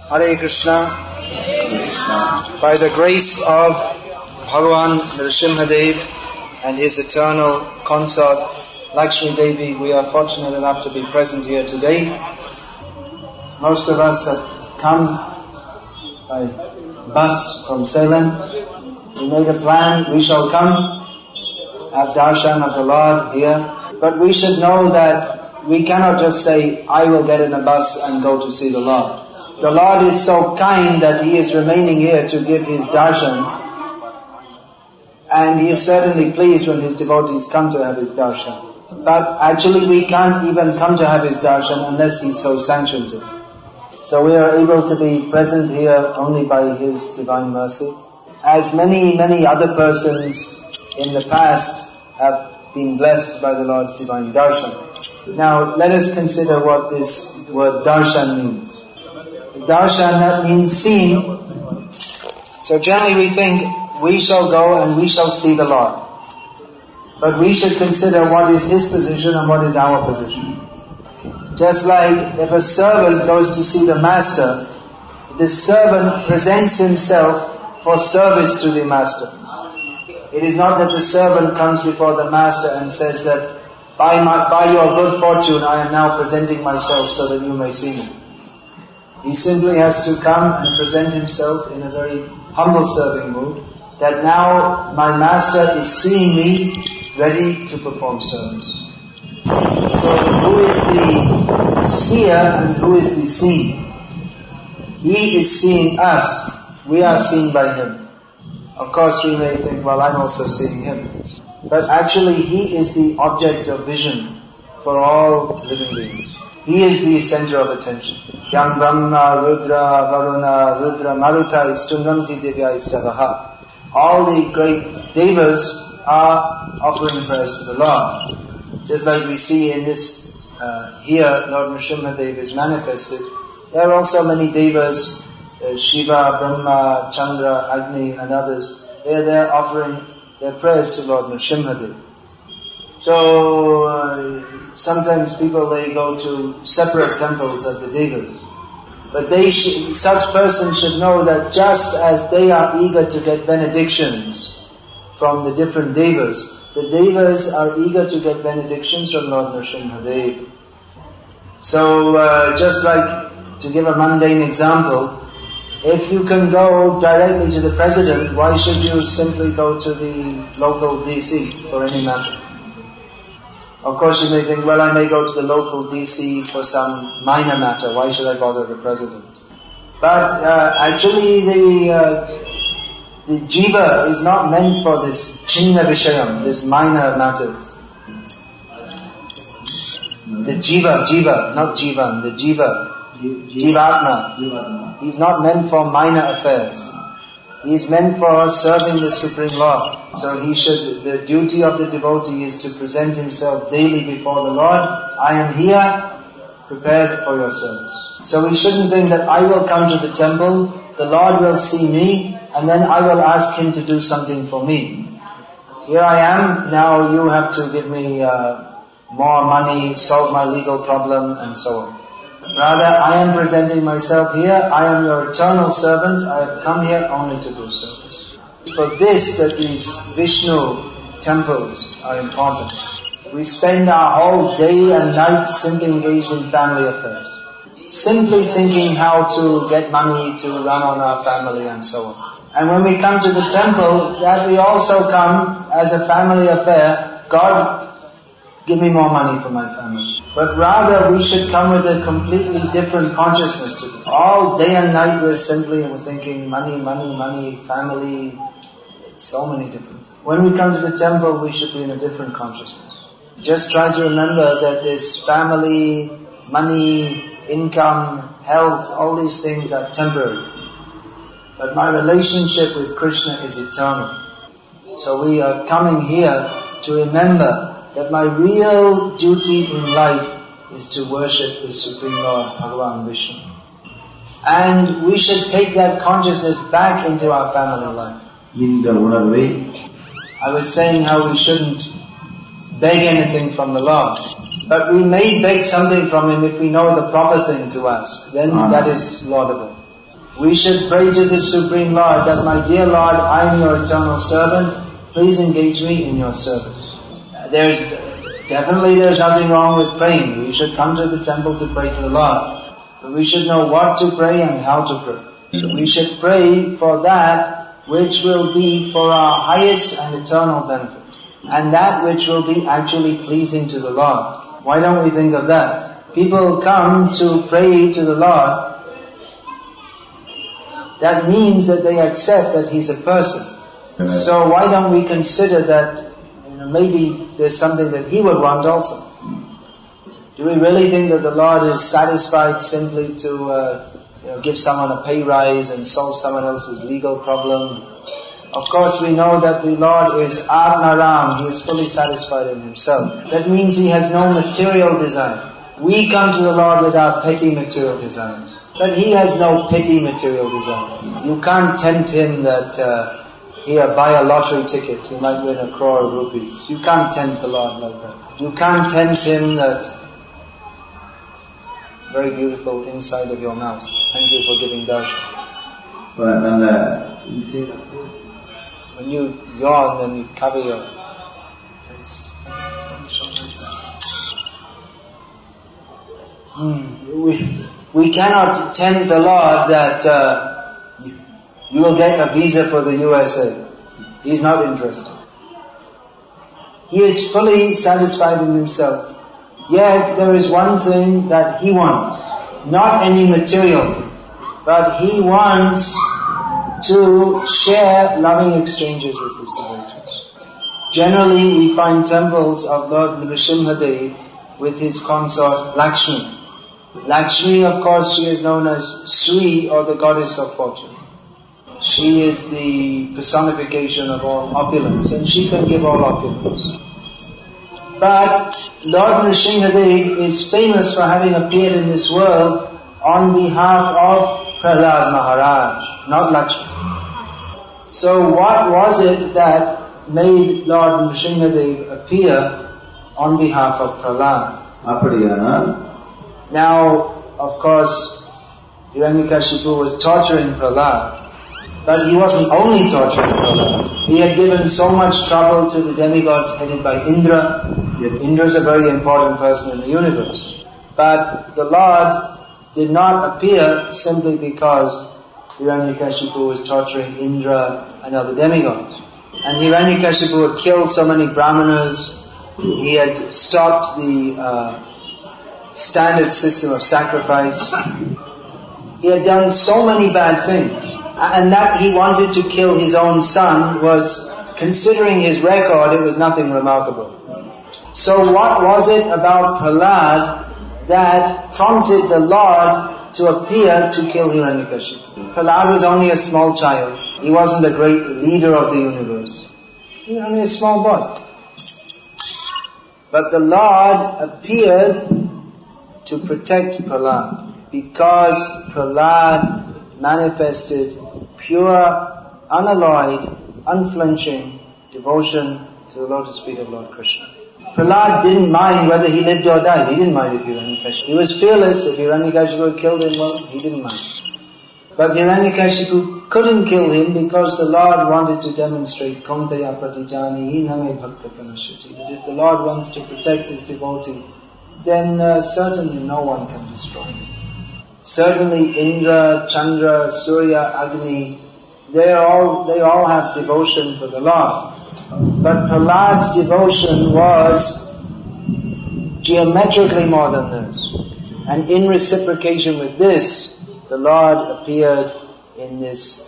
Hare Krsna. By the grace of Bhagavan Nrsimhadev and his eternal consort Lakshmi Devi, we are fortunate enough to be present here today. Most of us have come by bus from Salem. We made a plan, we shall come, have darshan of the Lord here. But we should know that we cannot just say, I will get in a bus and go to see the Lord. The Lord is so kind that He is remaining here to give His darshan, and He is certainly pleased when His devotees come to have His darshan. But actually we can't even come to have His darshan unless He so sanctions it. So we are able to be present here only by His divine mercy. As many other persons in the past have been blessed by the Lord's divine darshan. Now let us consider what this word darshan means. Darshan, that means seeing. So generally we think we shall go and we shall see the Lord. But we should consider what is His position and what is our position. Just like if a servant goes to see the master, the servant presents himself for service to the master. It is not that the servant comes before the master and says that by your good fortune I am now presenting myself so that you may see me. He simply has to come and present himself in a very humble serving mood, that now my master is seeing me ready to perform service. So who is the seer and who is the seen? He is seeing us, we are seen by Him. Of course we may think, well, I'm also seeing Him. But actually He is the object of vision for all living beings. He is the center of attention. Yang Brahma, Rudra, Varuna, Rudra, Maruta, Istunanti Divya Istavaha. All the great devas are offering prayers to the Lord. Just like we see in this, here Lord Nrsimhadev is manifested. There are also many devas, Shiva, Brahma, Chandra, Agni and others. They are there offering their prayers to Lord Nrsimhadev. So sometimes people, they go to separate temples of the devas. But such persons should know that just as they are eager to get benedictions from the different devas, the devas are eager to get benedictions from Lord Nrsimhadev. So just like, to give a mundane example, if you can go directly to the president, why should you simply go to the local DC for any matter? Of course you may think, well, I may go to the local DC for some minor matter, why should I bother the president? But actually the jiva is not meant for this chinna vishayam, this minor matters. The jiva, not jivan, the jivatma. He's not meant for minor affairs. He is meant for serving the Supreme Lord. So the duty of the devotee is to present himself daily before the Lord. I am here, prepared for your service. So we shouldn't think that I will come to the temple, the Lord will see me, and then I will ask Him to do something for me. Here I am, now you have to give me more money, solve my legal problem, and so on. Rather, I am presenting myself here, I am your eternal servant, I have come here only to do service. For this that these Vishnu temples are important. We spend our whole day and night simply engaged in family affairs. Simply thinking how to get money to run on our family and so on. And when we come to the temple, that we also come as a family affair, God, give me more money for my family. But rather we should come with a completely different consciousness to it. All day and night we're thinking money, family, so many different. When we come to the temple we should be in a different consciousness. Just try to remember that this family, money, income, health, all these things are temporary. But my relationship with Krishna is eternal. So we are coming here to remember that my real duty in life is to worship the Supreme Lord, Bhagavan Vishnu. And we should take that consciousness back into our family life. I was saying how we shouldn't beg anything from the Lord. But we may beg something from Him if we know the proper thing to ask. Then that is laudable. We should pray to the Supreme Lord that, my dear Lord, I am your eternal servant. Please engage me in your service. There's nothing wrong with praying. We should come to the temple to pray to the Lord. But we should know what to pray and how to pray. We should pray for that which will be for our highest and eternal benefit. And that which will be actually pleasing to the Lord. Why don't we think of that? People come to pray to the Lord. That means that they accept that He's a person. So why don't we consider that maybe there's something that He would want also? Do we really think that the Lord is satisfied simply to give someone a pay rise and solve someone else's legal problem? Of course we know that the Lord is Atmaram, He is fully satisfied in Himself. That means He has no material desire. We come to the Lord with our petty material desires. But He has no petty material desires. You can't tempt Him that, here, buy a lottery ticket, you might win 1 crore rupees. You can't tempt the Lord like that. You can't tempt Him that, very beautiful inside of your mouth. Thank you for giving darshan. Well, you see that? When you yawn, then you cover your face. We cannot tempt the Lord that you will get a visa for the USA. He's not interested. He is fully satisfied in Himself. Yet there is one thing that He wants. Not any material thing. But He wants to share loving exchanges with His devotees. Generally we find temples of Lord Nrsimhadev with His consort Lakshmi. Lakshmi, of course, she is known as Sri, or the goddess of fortune. She is the personification of all opulence, and she can give all opulence. But Lord Nrsimhadev is famous for having appeared in this world on behalf of Prahlad Maharaj, not Lakshmi. So what was it that made Lord Nrsimhadev appear on behalf of Prahlad? Now, of course, Hiranyakashipu was torturing Prahlad, but he wasn't only torturing Prahlad. He had given so much trouble to the demigods headed by Indra. Indra is a very important person in the universe. But the Lord did not appear simply because Hiranyakashipu was torturing Indra and other demigods. And Hiranyakashipu had killed so many brahmanas. He had stopped the standard system of sacrifice. He had done so many bad things, and that he wanted to kill his own son was, considering his record, it was nothing remarkable. So what was it about Prahlad that prompted the Lord to appear to kill Hiranyakashipu? Prahlad was only a small child. He wasn't a great leader of the universe. He was only a small boy. But the Lord appeared to protect Prahlad, because Prahlad manifested pure, unalloyed, unflinching devotion to the lotus feet of Lord Krishna. Prahlad didn't mind whether he lived or died. He didn't mind if Hiranyakashipu. He was fearless. If Hiranyakashipu had killed him, well, he didn't mind. But Hiranyakashipu couldn't kill him because the Lord wanted to demonstrate Kaunteya pratijani name bhakta pranashyati, that if the Lord wants to protect His devotee, then certainly no one can destroy him. Certainly Indra, Chandra, Surya, Agni, they all have devotion for the Lord. But Prahlad's devotion was geometrically more than this. And in reciprocation with this, the Lord appeared in this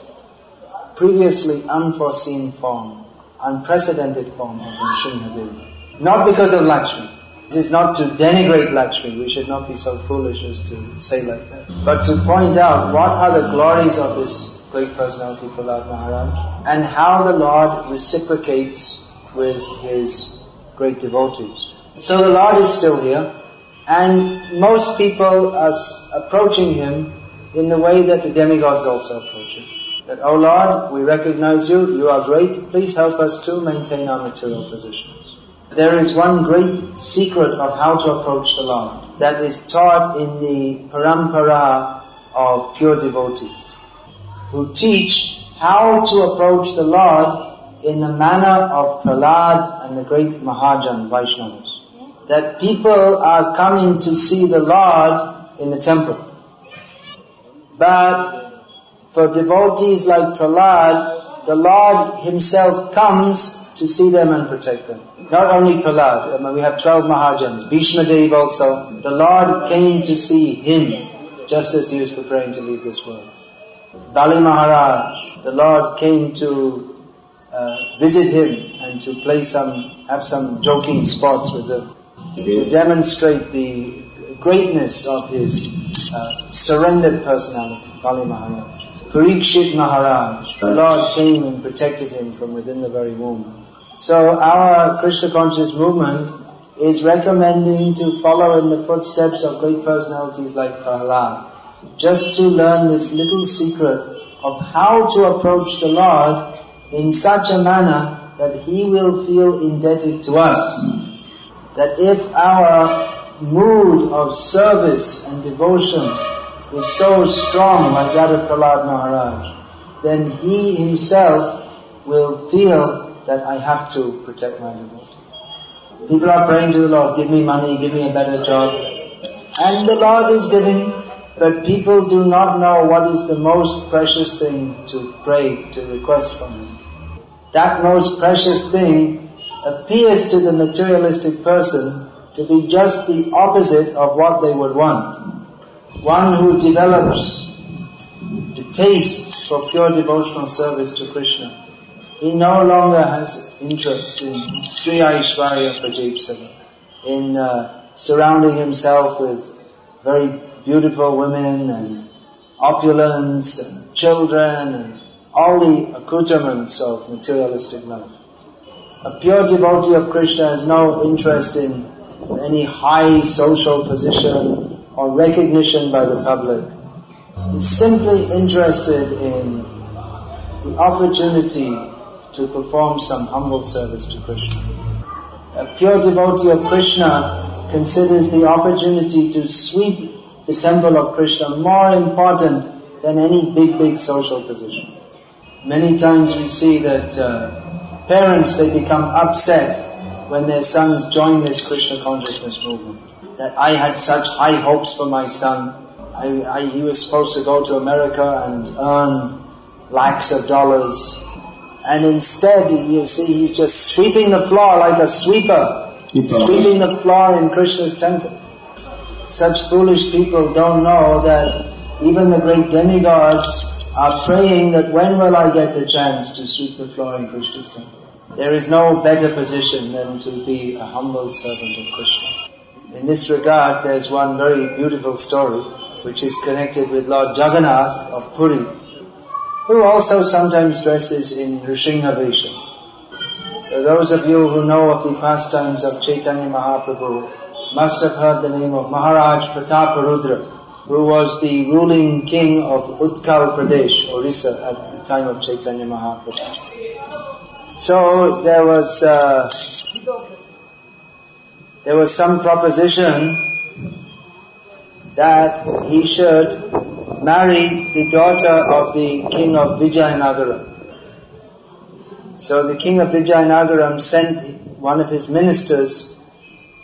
previously unforeseen form, unprecedented form of Nrsimhadev. Not because of Lakshmi. This is not to denigrate Lakshmi, we should not be so foolish as to say like that. But to point out what are the glories of this great personality, Prahlad Maharaj, and how the Lord reciprocates with His great devotees. So the Lord is still here, and most people are approaching Him in the way that the demigods also approach Him. That, oh Lord, we recognize You, You are great, please help us to maintain our material positions. There is one great secret of how to approach the Lord that is taught in the parampara of pure devotees. who teach how to approach the Lord in the manner of Prahlad and the great Mahajan Vaishnavas. That people are coming to see the Lord in the temple. But for devotees like Prahlad, the Lord himself comes to see them and protect them. Not only Prahlad, we have 12 Mahajans, Bhishma Dev also. The Lord came to see him just as he was preparing to leave this world. Bali Maharaj, the Lord came to visit him and to have some joking sports with him, to demonstrate the greatness of his surrendered personality, Bali Maharaj. Parikshit Maharaj, the Lord came and protected him from within the very womb. So our Krishna conscious movement is recommending to follow in the footsteps of great personalities like Prahlad, just to learn this little secret of how to approach the Lord in such a manner that he will feel indebted to us. That if our mood of service and devotion is so strong like that of Prahlad Maharaj, then he himself will feel that I have to protect my devotee. People are praying to the Lord, give me money, give me a better job. And the Lord is giving, but people do not know what is the most precious thing to pray, to request from him. That most precious thing appears to the materialistic person to be just the opposite of what they would want. One who develops the taste for pure devotional service to Krishna, he no longer has interest in Striya Aishwarya Prajipsava, in surrounding himself with very beautiful women and opulence and children and all the accoutrements of materialistic life. A pure devotee of Krishna has no interest in any high social position or recognition by the public. He's simply interested in the opportunity to perform some humble service to Krishna. A pure devotee of Krishna considers the opportunity to sweep the temple of Krishna more important than any big social position. Many times we see that parents, they become upset when their sons join this Krishna consciousness movement. That I had such high hopes for my son. He was supposed to go to America and earn lakhs of dollars. And instead, you see, he's just sweeping the floor like a sweeper. Sweeping the floor in Krishna's temple. Such foolish people don't know that even the great demigods are praying that when will I get the chance to sweep the floor in Krishna's temple. There is no better position than to be a humble servant of Krishna. In this regard, there's one very beautiful story which is connected with Lord Jagannath of Puri, who also sometimes dresses in Nrsimha Vesha. So those of you who know of the pastimes of Chaitanya Mahaprabhu must have heard the name of Maharaj Prataparudra, who was the ruling king of Utkal Pradesh, Orissa, at the time of Chaitanya Mahaprabhu. So there was some proposition that he should marry the daughter of the king of Vijayanagara. So the king of Vijayanagara sent one of his ministers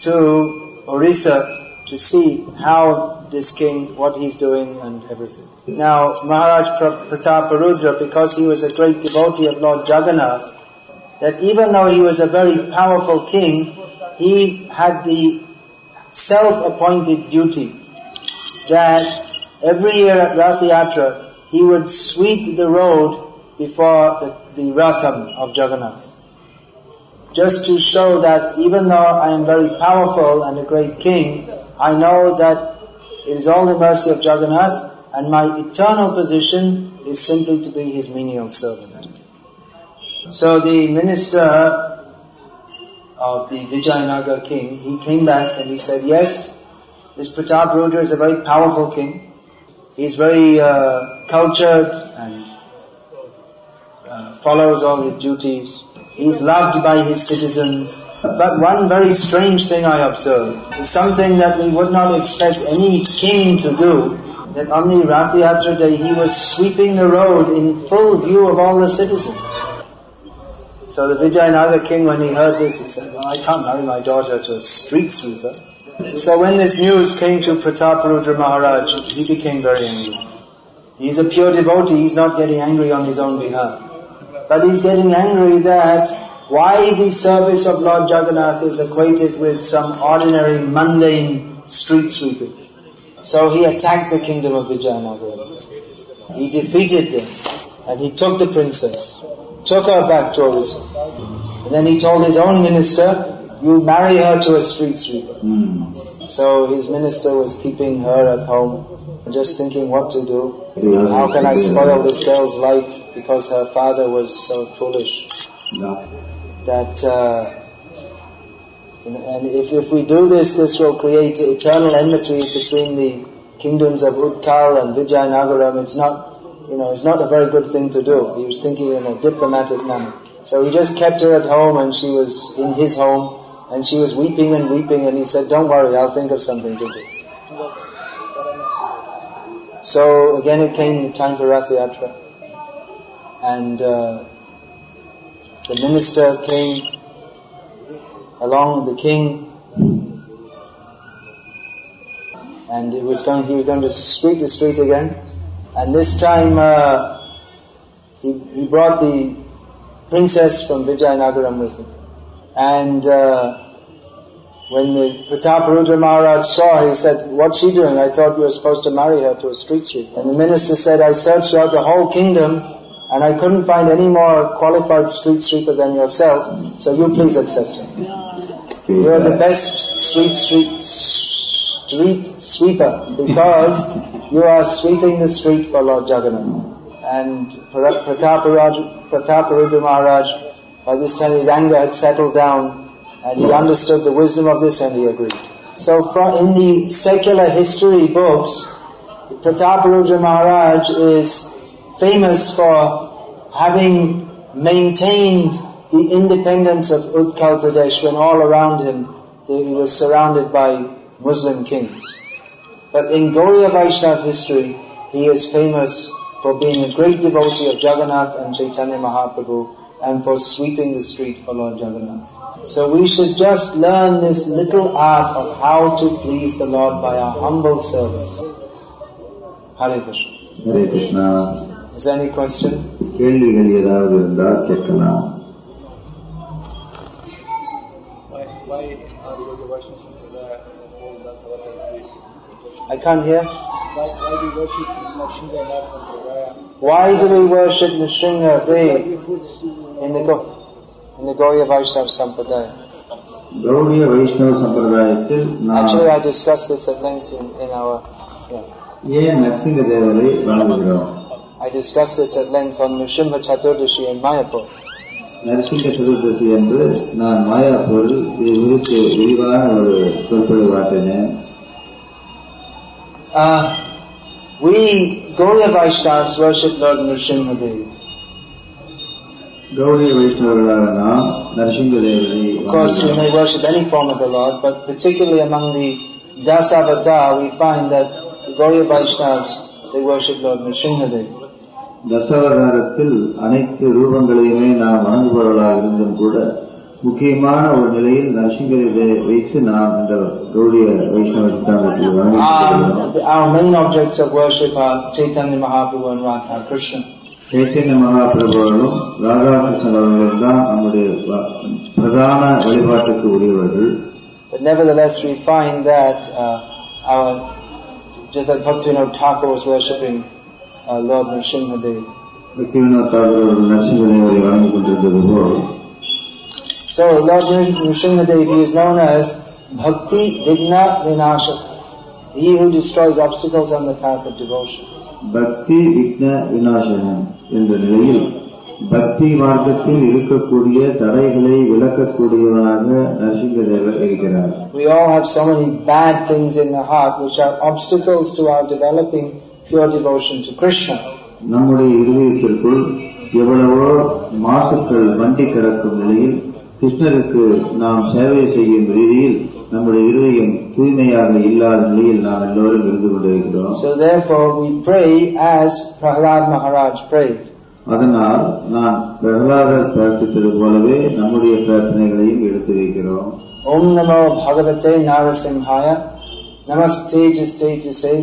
to Orissa to see how this king, what he's doing and everything. Now Maharaj Prataparudra, because he was a great devotee of Lord Jagannath, that even though he was a very powerful king, he had the self-appointed duty that every year at Rath Yatra, he would sweep the road before the Ratham of Jagannath. Just to show that even though I am very powerful and a great king, I know that it is all the mercy of Jagannath and my eternal position is simply to be his menial servant. So the minister of the Vijayanagar king, he came back and he said, yes, this Prataparudra is a very powerful king. He's very cultured and follows all his duties. He's loved by his citizens. But one very strange thing I observed is something that we would not expect any king to do, that on the Rath Yatra day he was sweeping the road in full view of all the citizens. So the Vijayanagar king, when he heard this, he said, well, I can't marry my daughter to a street sweeper. So when this news came to Prataparudra Maharaj, he became very angry. He's a pure devotee, he's not getting angry on his own behalf. But he's getting angry that why the service of Lord Jagannath is equated with some ordinary, mundane street sweeping. So he attacked the kingdom of Vijayanagar. He defeated them, and he took the princess, took her back to Orissa. And then he told his own minister, you marry her to a street sweeper. So his minister was keeping her at home, and just thinking what to do. How can I spoil this girl's life because her father was so foolish? That and if we do this will create eternal enmity between the kingdoms of Utkal and Vijayanagaram. It's not a very good thing to do. He was thinking in a diplomatic manner. So he just kept her at home, and she was in his home, and she was weeping, and he said, don't worry, I'll think of something to do. So again it came the time for Rath Yatra, and the minister came along with the king, and he was going to sweep the street again. And this time he brought the princess from Vijayanagaram with him. And when the Prataparudra Maharaj saw her, he said, what's she doing? I thought you were supposed to marry her to a street sweeper. And the minister said, I searched out the whole kingdom, and I couldn't find any more qualified street sweeper than yourself, so you please accept her. You are the best street sweeper, because you are sweeping the street for Lord Jagannath. And Prataparudra Maharaj, by this time his anger had settled down, and he understood the wisdom of this, and he agreed. So in the secular history books, Prataparudra Maharaj is famous for having maintained the independence of Utkal Pradesh when all around him he was surrounded by Muslim kings. But in Gauriya Vaishnava history, he is famous for being a great devotee of Jagannath and Chaitanya Mahaprabhu, and for sweeping the street for Lord Jagannath. So we should just learn this little art of how to please the Lord by our humble service. Hare Krishna. Hare Krishna. Is there any question? Why are the Vaishnava Sampradaya hold Darsana? I can't hear. Why do we worship Nrsimha and not Sampradaya? Why do we worship Nrsimha Dev in the Gauriya Vaishnava Sampradaya? Gauriya Vaishnava Sampradaya. Actually, I discussed this at length in our. I discussed this at length on Nrsimha Chaturdashi in Mayapur. Nrsimha Chaturdashi என்று நான் மாயாப்பூரில் இதுக்கு விரிவான ஒரு சொற்பொழிவு ஆற்றினேன். We Gauriya Vaishnavas worship Lord Nrsimha Dev. Gauriya Vaishnavas நாம் Nrsimha Devai. Of course, we may worship any form of the Lord, but particularly among the Dasavatar, we find that the Gauriya Vaishnavas, they worship Lord Nrsimha Dev. தசாவதாரத்தில் அனைத்து ரூபங்களையுமே நாம் வணங்குபவர்களாக இருந்தும் கூட முக்கியமான ஒரு நிலையில் நரசிங்கரை வைத்து நாம் இந்த கௌடிய வைஷ்ணவ சித்தாந்தத்தில் வணங்குகிறோம். Our main objects of worship are Chaitanya Mahaprabhu and Radha Krishna. Chaitanya Mahaprabhuவும் Radha Krishnan அவர்களும் தான் நம்முடைய பிரதான வழிபாட்டுக்கு உரியவர்கள். But nevertheless, we find that just like Bhaktivinoda Thakur was worshipping Lord Nrsimha Dev. Bhaktivinoda Thakur Nrsimha Devai வணங்கிக் கொண்டிருந்தது போல். So Lord Nrsimha Dev, he is known as Bhakti Vigna Vinashak, he who destroys obstacles on the path of devotion. Bhakti Vigna Vinashakam என்ற நிலையில் பக்தி மார்க்கத்தில் இருக்கக்கூடிய தடைகளை விலக்கக்கூடியவனாக நரசிங்கதேவர் இருக்கிறார். We all have so many bad things in the heart which are obstacles to our developing pure devotion to Krishna. நம்முடைய இதயத்திற்குள் எவ்வளவோ மாசுக்கள் வண்டி கிடக்கும் நிலையில் கிருஷ்ணருக்கு நாம் சேவை செய்யும் ரீதியில் நம்முடைய இருதயம் தூய்மையாக இல்லாத நிலையில் நாம் எல்லோரும் இருந்து கொண்டிருக்கிறோம். So therefore we pray as Prahlad Maharaj prayed. அதனால் நான் பிரகலாதர் பிரார்த்தித்தது போலவே நம்முடைய பிரார்த்தனைகளையும் எடுத்து வைக்கிறோம். Om Namo Bhagavate Narasimhaya Namaste Jistejase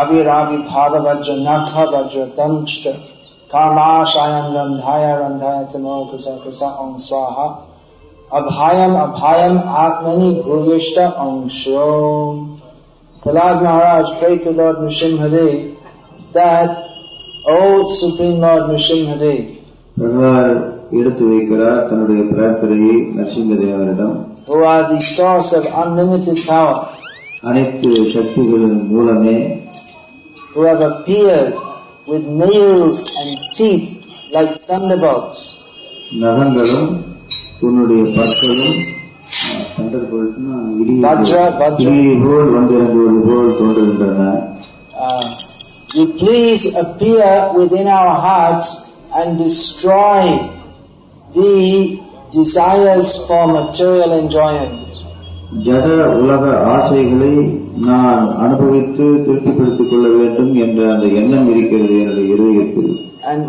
Aviravi Bhagavajra Nakha Vajra Tamshta Kamashayan Randhaya Randhaya Tamo Kusa Kusa Om Swaha Abhayam Abhayam Atmani Bhuvishta Om Shrom. Prahlad Maharaj prayed to Lord Nrsimhadev that, O Supreme Lord Nrsimhadev, பிரகலாதர் எடுத்து வைக்கிறார் தன்னுடைய பிரார்த்தனையை நரசிம்மதேவரிடம். who are the source of unlimited power, அனைத்து சக்திகளின் மூலமே, who have appeared with nails and teeth like thunderbolts, நகங்களும் உன்னுடைய பற்களும் இடியை போல் வந்திறங்குவது போல் தோன்றுகின்றன. You please appear within our hearts and destroy the desires for material enjoyment. ஜட உலக ஆசைகளை நான் அனுபவித்து திருப்திப்படுத்திக் கொள்ள வேண்டும் என்ற அந்த எண்ணம் இருக்கிறது என்னுடைய இதயத்தில்.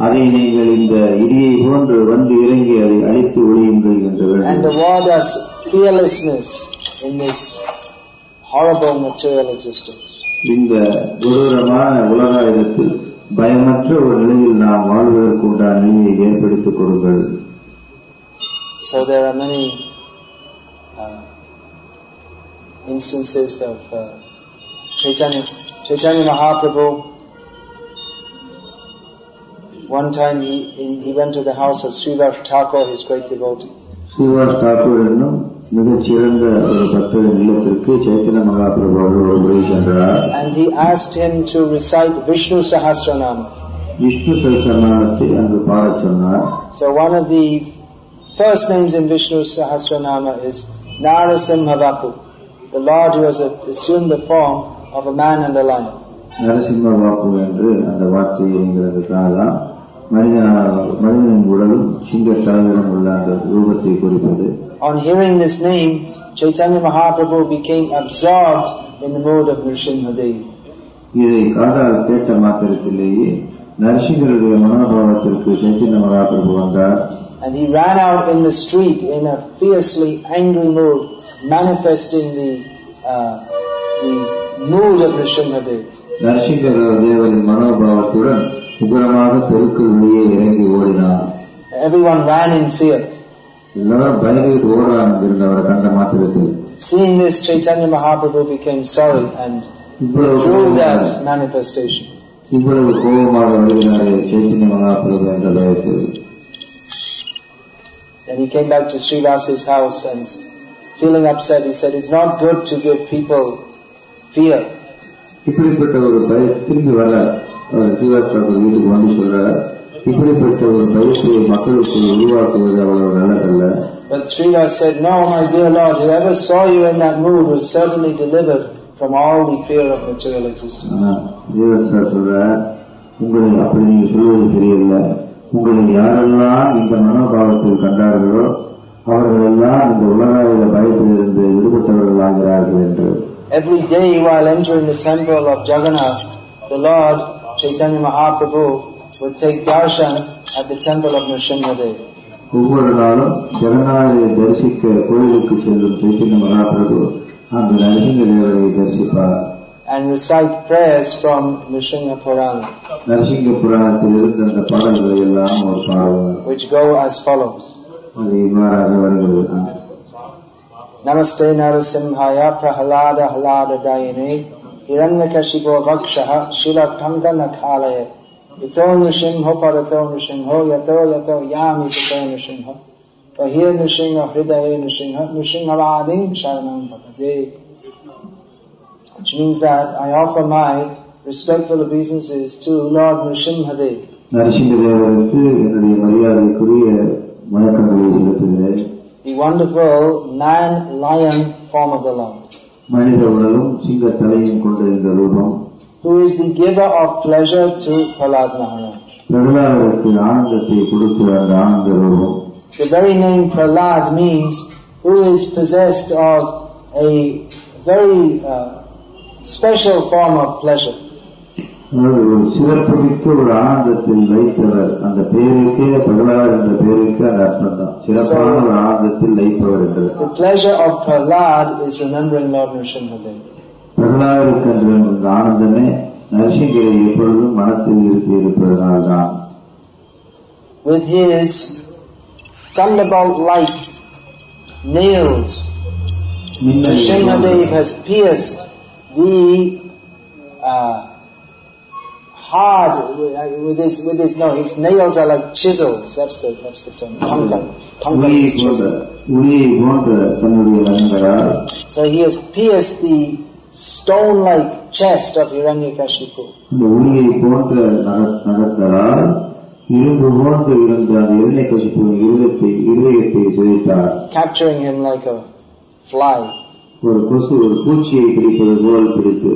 அதை நீங்கள் இந்த இடியை போன்று வந்து இறங்கி அதை அழித்து ஒழியுங்கள் என்று வேண்டும். And award us fearlessness in this horrible material existence. இந்த கொடூரமான உலகாயுதத்தில் பயமற்ற ஒரு நிலையில் நாம் வாழ்வதற்கு உண்டான நிலையை ஏற்படுத்திக் கொடுங்கள். So there are many instances of Chaitanya Mahaprabhu. One time he went to the house of Srivas Thakur, his great devotee. Srivas Thakur என்னும் மிகச்சிறந்த ஒரு பக்தரின் இல்லத்திற்கு சைத்தன்ய மகாபிரபு அவர்கள் ஒரு முறை சென்றார். And he asked him to recite Vishnu Sahasranama. Vishnu சஹஸ்ரநாமத்தை அங்கு பாடச் சொன்னார். So one of the first names in Vishnu Sahasranama is Narasimhavapu, the Lord who has assumed the form of a man and a lion. நரசிம்மவாப்பு என்று அந்த வார்த்தையை நீங்கள் காணலாம். மனிதனின் உடலும் சிங்க தலைவரும் உள்ள அந்த ரூபத்தை குறிப்பது. On hearing this name, Chaitanya Mahaprabhu became absorbed in the mood of Nrsimhadev. இதை காதால் கேட்ட மாத்திரத்திலேயே நரசிங்கருடைய மனோபாவத்திற்கு சைத்தன்ய மகாபிரபு வந்தார். And he ran out in the street in a fiercely angry mood, manifesting the mood of Nrsimhadev. Narasinga தேவரின் மனோபாவத்துடன் உகரமாக தெருக்கள் வெளியே இறங்கி ஓடினார். Everyone ran in fear. எல்லாரும் பயந்து ஓடுறாங்க இருந்தவரை கண்ட மாத்திரத்தில். Seeing this, Chaitanya Mahaprabhu became sorry and withdrew that manifestation. இவ்வளவு கோபமாக வருகிறாரே சைத்தன்ய மகாபிரபு என்ற பயத்தில். Then he came back to Srivas's house and feeling upset, he said, it's not good to give people fear. இப்படிப்பட்ட ஒரு திரும்பி வர ஸ்ரீவாஸ் வீட்டுக்கு வந்து சொல்றார், இப்படிப்பட்ட ஒரு பயத்தை மக்களுக்கு உருவாக்குவது அவ்வளவு நல்லதல்ல. But Srivas said, no, my dear Lord, whoever saw you in that mood was certainly delivered from all the fear of material existence. Srivas சொல்ற, உங்களை அப்படி நீங்க சொல்வது சரியில்லை. உங்களை யாரெல்லாம் இந்த மனோபாவத்தில் கண்டார்களோ அவர்கள் எல்லாம் இந்த உலகாயுத பயத்திலிருந்து விடுபட்டவர்கள் ஆகிறார்கள் என்று. Every day while entering the temple of Jagannath, the Lord Chaitanya Mahaprabhu would take darshan at the temple of Nrsimhadev. ஒவ்வொரு நாளும் ஜெகநாதை தரிசிக்க கோயிலுக்கு செல்லும் சைத்தன்ய மகாபிரபு அந்த நரசிங்க தேவரை தரிசிப்பார். And recite prayers from Nrsimha Purana. Narasinga புராணத்தில் இருந்து அந்த பாடல்களை எல்லாம் ஒரு பாடுவார். Which go as follows. அது இவ்வாறாக வருகிறது. Namaste Narasimhaya Prahlada Halada Dayane Hiranyakashipo Vakshaha Shilakanka Nakhalaya Yato Nrsimho Parato Nrsimho Yato Yato Yami Tato Nrsimho Tahir Nrsimho Hridaye Nrsimho Nrsimhavadim Sharanam Bhakti. Which means that I offer my respectful obeisances to Lord Nrsimhadev. Narasinga தேவருக்கு என்னுடைய மரியாதைக்குரிய வணக்கங்களை செலுத்துகிறேன். The wonderful man-lion form of the Lord. மனித உடலும் சிங்க தலையும் கொண்ட இந்த ரூபம். Who is the giver of pleasure to Prahlad Maharaj. பிரகலாதருக்கு ஆனந்தத்தை கொடுத்த அந்த ஆனந்த ரூபம். The very name Prahlad means who is possessed of a very special form of pleasure. ஒரு சிறப்புமிக்க ஒரு ஆனந்தத்தில் லைப்பவர். அந்த பேருக்கே பிரகலாதர் என்ற பேருக்கு அந்த அர்த்தம் தான். சிறப்பான ஒரு ஆனந்தத்தில் லைப்பவர் என்றது. The pleasure of Prahlad is remembering Lord Nrsimhadev. பிரகலாதருக்கு என்ற இந்த ஆனந்தமே நரசிங்கரை எப்பொழுதும் மனத்தில் இருத்தி இருப்பதனால்தான். With his thunderbolt-like nails, Nrsimhadev has pierced the hard with his no, his nails are like chisels. That's the term. So he has pierced the stone-like chest of Hiranyakashipu. Capturing him like a fly. ஒரு கொசு ஒரு பூச்சியை பிடிப்பது போல் பிடித்து.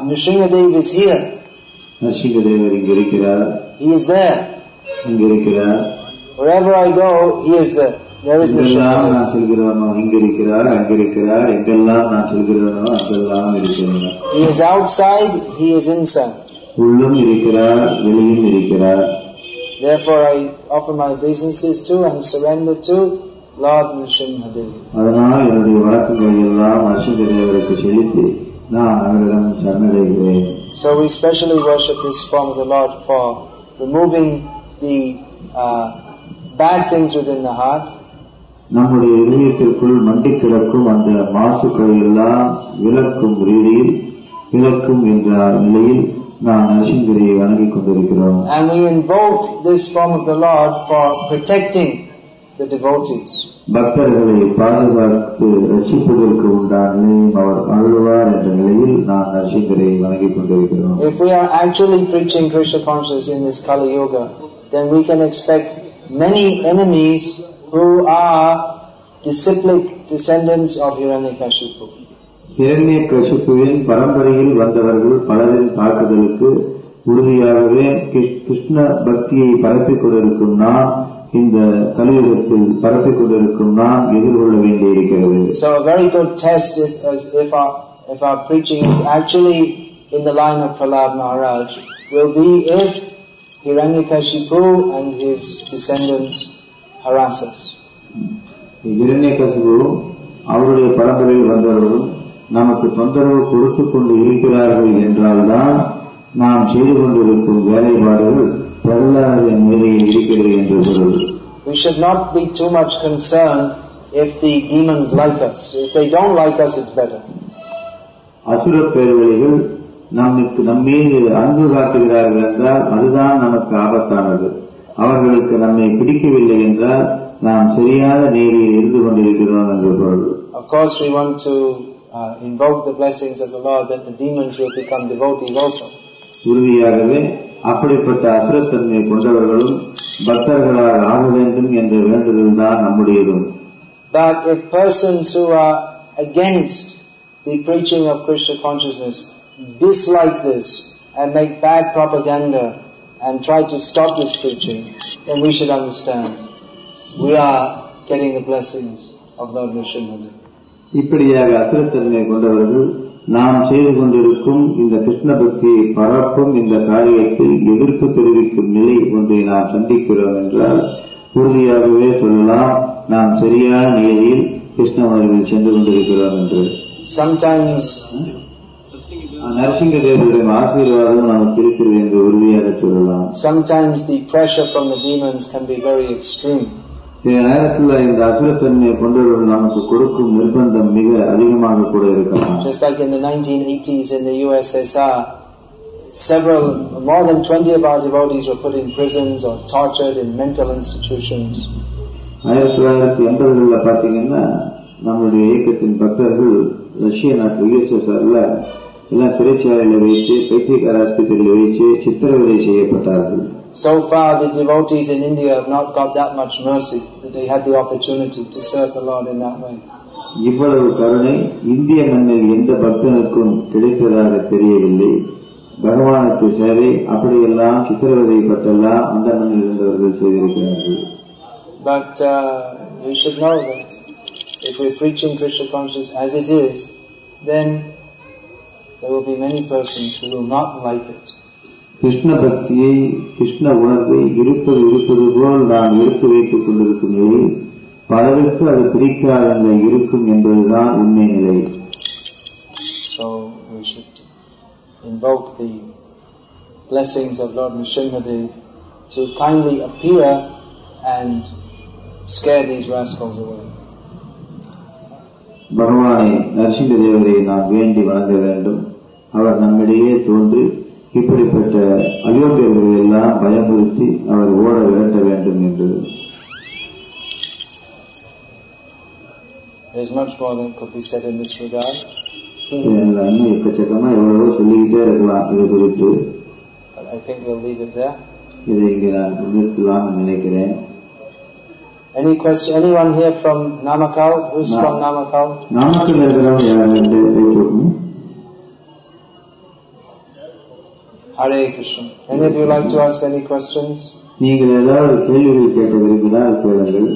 Nrsimhadev is here. நரசிங்கதேவர் இங்கு இருக்கிறார். He is there. இங்கு இருக்கிறார். Wherever I go, he is there. There is Nrsimhadev. நான் சொல்கிறவனோ இங்கு இருக்கிறார், அங்கு இருக்கிறார். எங்கெல்லாம் நான் சொல்கிறவனோ அங்கெல்லாம் இருக்கிறார். He is outside, he is inside. உள்ளும் இருக்கிறார், வெளியும் இருக்கிறார். Therefore I offer my obeisances to and surrender to Lord Nrsimhadev. அதனால் என்னுடைய வழக்கங்களை எல்லாம் நரசிங்கதேவருக்கு செலுத்தி நான் அவரிடம் சரணடைகிறேன். So we specially worship this form of the Lord for removing the bad things within the heart. நம்முடைய இதயத்திற்குள் மண்டி கிடக்கும் அந்த மாசுக்களை எல்லாம் விலக்கும் ரீதியில் விலக்கும் என்ற நிலையில் நாம் நரசிங்கரை வணங்கிக் கொண்டிருக்கிறோம். And we invoke this form of the Lord for protecting the devotees. பக்தர்களை பாதுகாத்து ரட்சிப்பதற்கு உண்டான நிலையும் அவர் அருள்வார் என்ற நிலையில் நாம் நரசிங்கரை வணங்கிக் கொண்டிருக்கிறோம். If we are actually preaching Krishna consciousness in this Kali Yuga, then we can expect many enemies who are disciplic descendants of Hiranyakashipu. ஹிரண்யகசிபுவின் பரம்பரையில் வந்தவர்கள் பலரின் தாக்குதலுக்கு உறுதியாகவே கிருஷ்ண பக்தியை பரப்பிக் கொண்டிருக்கும் நாம் இந்த கலியுகத்தில் பரப்பிக் கொண்டிருக்கும் நாம் எதிர்கொள்ள வேண்டியிருக்கிறது. So a very good test if our preaching is actually in the line of Prahlad Maharaj will be if Hiranyakashipu and his descendants harass us. Hiranyakashipu அவருடைய பரம்பரையில் வந்தவர்களும் நமக்கு தொந்தரவு கொடுத்துக் கொண்டு இருக்கிறார்கள் என்றால்தான் நாம் செய்து கொண்டிருக்கும் வேலைப்பாடுகள் பிரகலாதன் மேலேயே இருக்கிறது என்று பொருள். We should not be too much concerned if the demons like us. If they don't like us, it's better. அசுர பேர்வழிகள் நம்மீது அன்பு காட்டுகிறார்கள் என்றால் அதுதான் நமக்கு ஆபத்தானது. அவர்களுக்கு நம்மை பிடிக்கவில்லை என்றால் நாம் சரியான நேரில் இருந்து கொண்டிருக்கிறோம் என்று பொருள். Of course we want to invoke the blessings of the Lord that the demons will become devotees also. உறுதியாகவே அப்படிப்பட்ட அசுரத்தன்மை கொண்டவர்களும் பக்தர்களால் ஆக வேண்டும் என்ற வேண்டுதல் தான் நம்முடையதும். But if persons who are against the preaching of Krishna consciousness dislike this and make bad propaganda and try to stop this preaching, then we should understand we are getting the blessings of Lord Nrsimhadev. இப்படியாக அசுரத்தன்மை கொண்டவர்கள் நாம் செய்து கொண்டிருக்கும் இந்த கிருஷ்ண பக்தியை பரப்பும் இந்த காரியத்தில் எதிர்ப்பு தெரிவிக்கும் நிலை ஒன்றை நாம் சந்திக்கிறோம் என்றால் உறுதியாகவே சொல்லலாம் நாம் சரியான நிலையில் கிருஷ்ண உணர்வில் சென்று கொண்டிருக்கிறோம் என்று. Sometimes நரசிங்கதேவருடைய ஆசீர்வாதம் நமக்கு இருக்கிறது என்று உறுதியாக சொல்லலாம். Sometimes the pressure from the demons can be very extreme. சில நேரத்தில் இந்த அசுரத்தன்மையை கொண்டவர்கள் நமக்கு கொடுக்கும் நிர்பந்தம் மிக அதிகமாக கூட இருக்கலாம். Just like in the 1980s in the USSR, more than 20 of our devotees were put in prisons or tortured in mental institutions. 1980களில் பார்த்தீங்கன்னா நம்முடைய இயக்கத்தின் பக்தர்கள் ரஷ்ய நாட்டு USSRல எல்லாம் சிறைச்சாலையில் வைத்து பைத்தியக்கார ஆஸ்பத்திரியில் வைத்து சித்திரவதை செய்யப்பட்டார்கள். So far the devotees in India have not got that much mercy that they had the opportunity to serve the Lord in that way. இவ்வளவு கருணை இந்திய மண்ணில் எந்த பக்தனுக்கும் கிடைத்ததாக தெரியவில்லை. பகவானுக்கு சேவை அப்படியெல்லாம் சித்திரவதைப்பட்டெல்லாம் அந்த மண்ணில் இருந்தவர்கள் செய்திருக்கிறார்கள். But you should know that if we're preaching Krishna consciousness as it is, then there will be many persons who will not like it. Krishna பக்தியை, கிருஷ்ண உணர்வை இருப்பது போல் நாம் எடுத்து வைத்துக் கொண்டிருக்கும் நிலையில் பலருக்கு அது பிடிக்காத இருக்கும் என்பதுதான் உண்மை நிலை. So we should invoke the blessings of Lord Nrsimhadev to kindly appear and scare these rascals away. பகவானை நரசிம்மதேவரை நாம் வேண்டி வணங்க வேண்டும். அவர் நம்மிடையே தோன்றி இப்படிப்பட்ட அயோக்கியர்களை எல்லாம் பயமுறுத்தி அவர் ஓட விரட்ட வேண்டும் என்று. There is much more than could be said in this regard. இன்னும் எக்கச்சக்கமா எவ்வளவோ சொல்லிக்கிட்டே இருக்கலாம் இது குறித்து. But I think we'll leave it there. இதை இங்கே நான் நிறுத்தலாம்னு நினைக்கிறேன். Any question? Anyone here from Namakkal? Who's from Namakkal? Namakkal இருக்கிறவங்க யாரும் என்று பேசுவோம். Hare Krishna. Any of you like to ask any questions? நீங்கள் ஏதாவது கேள்விகள் கேட்க விரும்பினால் கேளுங்கள்.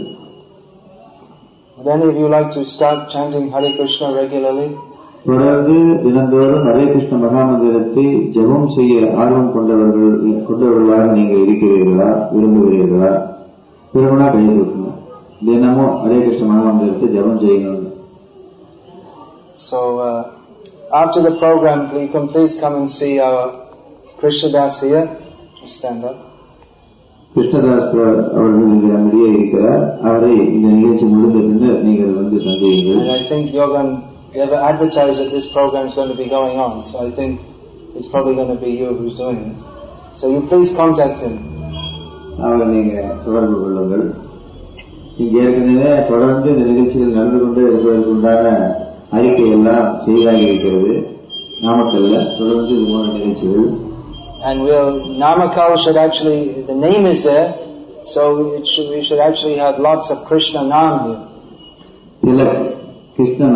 Would any of you like to start chanting Hare Krishna regularly? தொடர்ந்து தினந்தோறும் ஹரே கிருஷ்ண மகாமந்திரத்தை ஜபம் செய்ய ஆர்வம் கொண்டவர்களாக நீங்கள் இருக்கிறீர்களா, விரும்புகிறீர்களா? விரும்பினா கை தூக்கணும். தினமும் ஹரே கிருஷ்ண மகாமந்திரத்தை ஜபம் செய்யணும். So after the program, you can please come and see our Krishnadas here. Just stand up. Krishnadas அவர்கள் இங்கே நம்மிடையே இருக்கிறார். அவரை இந்த நிகழ்ச்சி முடிந்த பின்னர் நீங்கள் வந்து சந்தியுங்கள். And I think they have advertised that this program is going to be going on, so I think it's probably going to be you who's doing it. So you please contact him. அவரை நீங்க தொடர்பு கொள்ளுங்கள். இங்கே ஏற்கனவே தொடர்ந்து இந்த நிகழ்ச்சிகள் நடந்து கொண்டே இருப்பதற்குண்டான அறிக்கை எல்லாம் செய்தாகி இருக்கிறது. நாமக்கல்ல தொடர்ந்து இது போன்ற நிகழ்ச்சிகள். And Namakkal should actually, the name is there, so we should actually have lots of Krishna Nam here. Tilak Krishna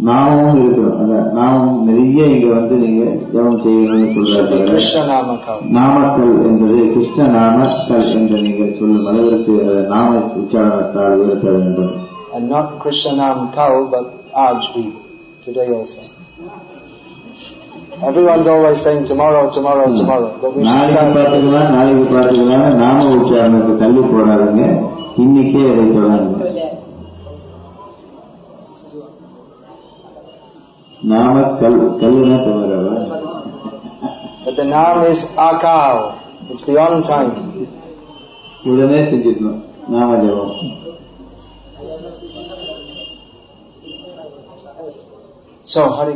நாமமும் இருக்கும். அந்த நாமம் நிறைய இங்க வந்து நீங்க ஜபம் செய்யணும்னு சொல்றாங்க. Krishna Namakkal. நாமக்கல் என்பது கிருஷ்ண நாமக்கல் என்று நீங்கள் சொல்லும் அளவிற்கு நாம உச்சாரணத்தால் உயர்த்த வேண்டும். And not Krishna Namakkal, but Ajvi, today also. Everyone's always saying tomorrow, but we should start. நாளைக்கு பார்த்துக்கலாம் நாம உச்சாரணத்தை தள்ளி போடாதுங்க, இன்னைக்கே அதை தொடங்க. Namakkal கல்லுனா தமிழவா? But the Nam is Akal. It's beyond time. உடனே செஞ்சிடணும் நாம ஜபம். So, Hari